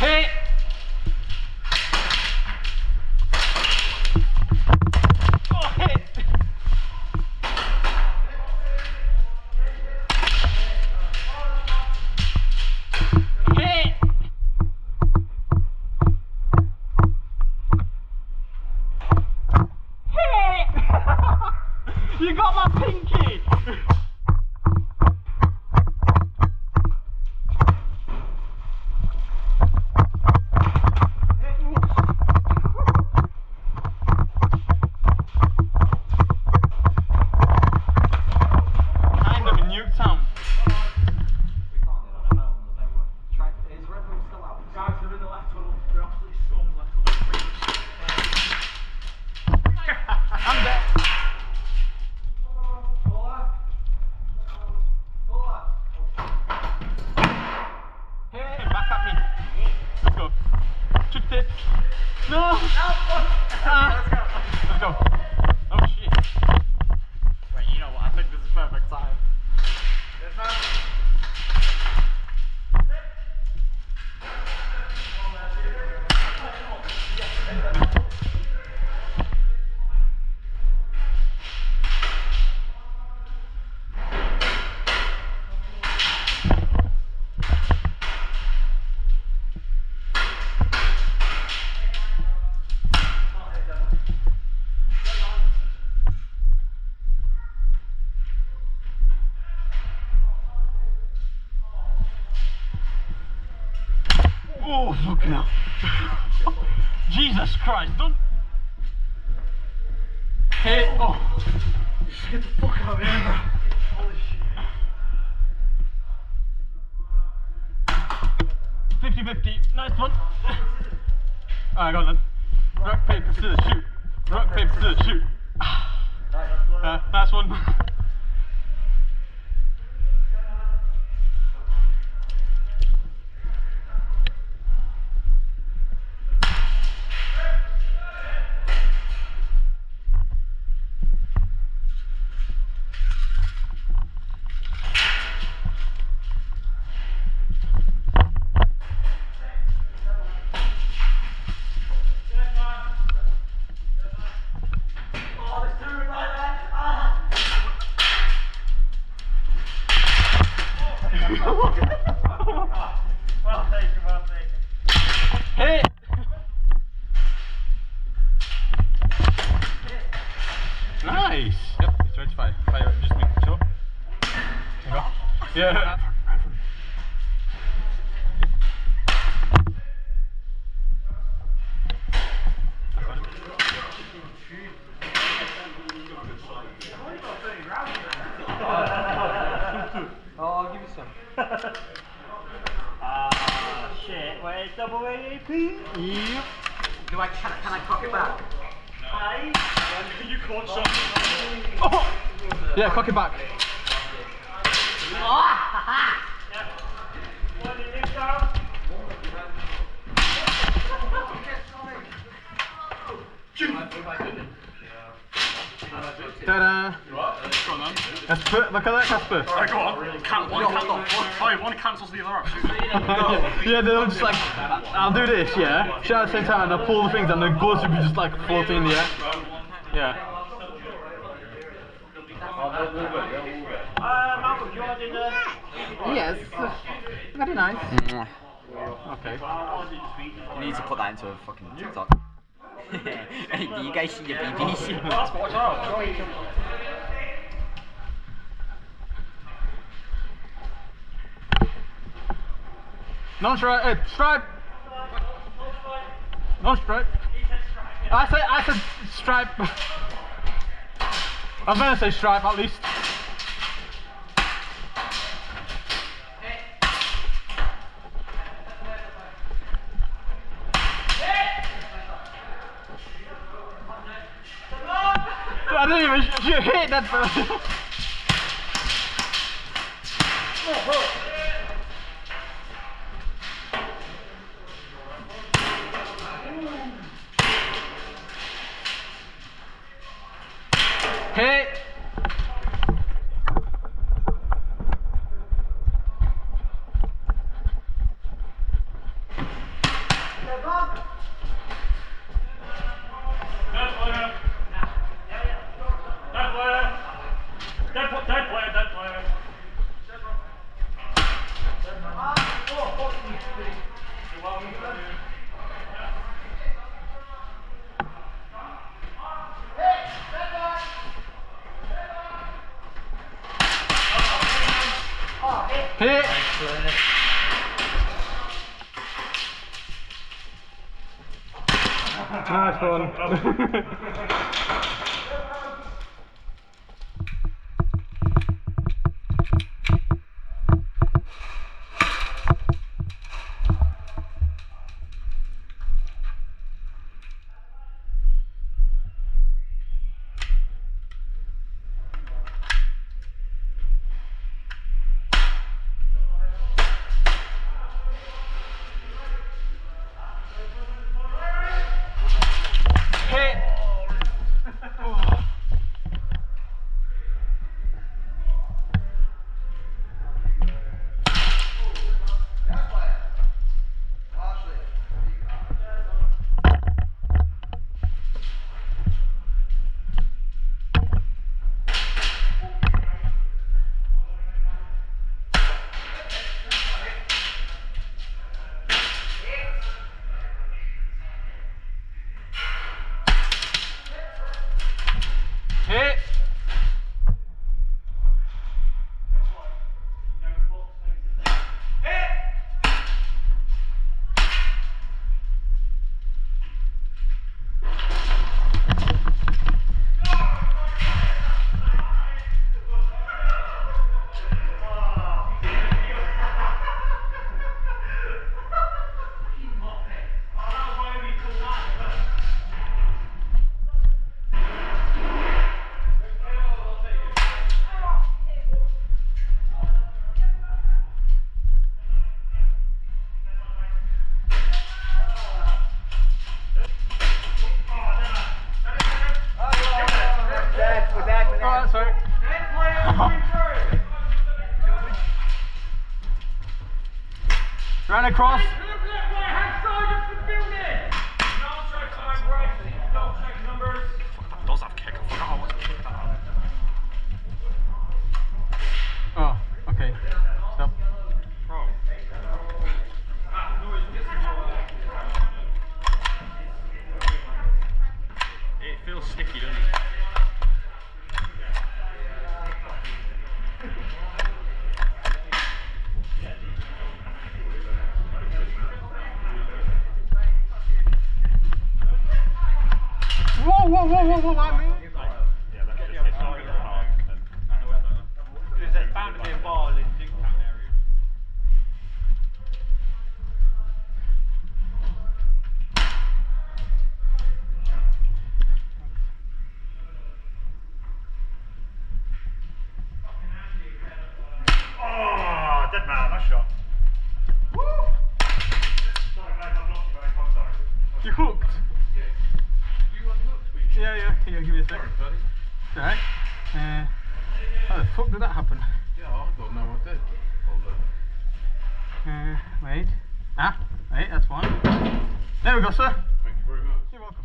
Hit! Oh, hit! Hit! Hit! You got my pinky! No! Let's go. Oh shit. Wait, you know what? I think this is perfect time. Yes, man. Oh, fucking hell. Jesus Christ, don't. Hey, oh. Get the fuck out of here, bro. Holy shit. 50-50, nice one. Alright, go on then. Rock, paper, scissors, shoot. Rock, paper, scissors, shoot. Nice one. Well taken, well taken. Hey! Nice! Yep, it's ready to fire. Fire, just make sure. There you go. Yeah. Oh, I'll give you some. Shit, wait, double AAP? Yep. Can I cock it back? Aye. You caught something. Oh! Yeah, cock it back. Yeah. One in this down. Ta-da! Go on then. Casper, look at that, Casper. Alright, go on. One cancels the other option. Yeah, they'll just like, I'll do this, yeah? Shout at the same time and I'll pull the things and the bullets will be just like floating in the air. Yeah. Malcolm, do you want to do the... Yes. Very nice. Okay. You need to put that into a fucking TikTok. Hey, do you guys see your BBC? Watch out. Non-stripe, stripe! Non-stripe. I said stripe. I was gonna say stripe at least. I didn't even hit that first. Hit. Hit! Nice one. Hit! Hit! Oh, sorry. Run across. That does have kick. I forgot how much kick that had. Oh, okay. Stop. Bro. It feels sticky, doesn't it? Whoa, whoa, whoa, whoa, whoa, I mean. Yeah, that's just it's not good for hard. Because there's bound to be a ball in Newtown area. Oh, dead man, nice shot. Woo! Sorry, mate, I've lost you, mate. I'm sorry. You hooked? Yeah, yeah. Here, give me a sec. Alright. How the fuck did that happen? Yeah, I don't know what did. Wait. Ah, wait, that's one. There we go, sir. Thank you very much. You're welcome.